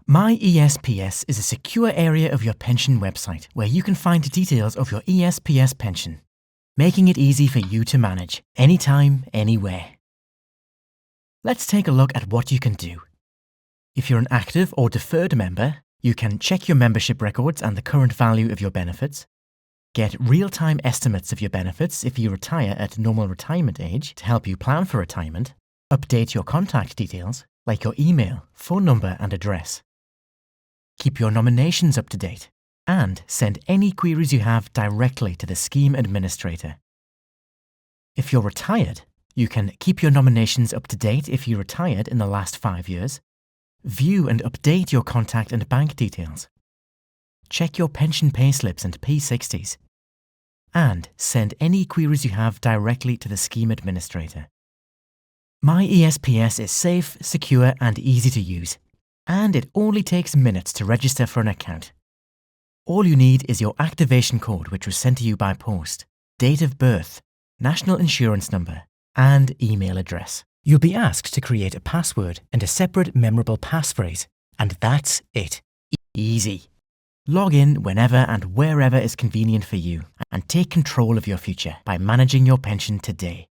myESPS is a secure area of your pension website where you can find details of your ESPS pension, making it easy for you to manage, anytime, anywhere. Let's take a look at what you can do. If you're an active or deferred member, you can check your membership records and the current value of your benefits, get real-time estimates of your benefits if you retire at normal retirement age to help you plan for retirement, update your contact details, like your email, phone number and address, keep your nominations up to date, and send any queries you have directly to the scheme administrator. If you're retired, you can keep your nominations up to date if you retired in the last 5 years, view and update your contact and bank details, check your pension payslips and P60s, and send any queries you have directly to the scheme administrator. myESPS is safe, secure and easy to use, and it only takes minutes to register for an account. All you need is your activation code, which was sent to you by post, date of birth, national insurance number, and email address. You'll be asked to create a password and a separate memorable passphrase, and that's it. Easy. Log in whenever and wherever is convenient for you, and take control of your future by managing your pension today.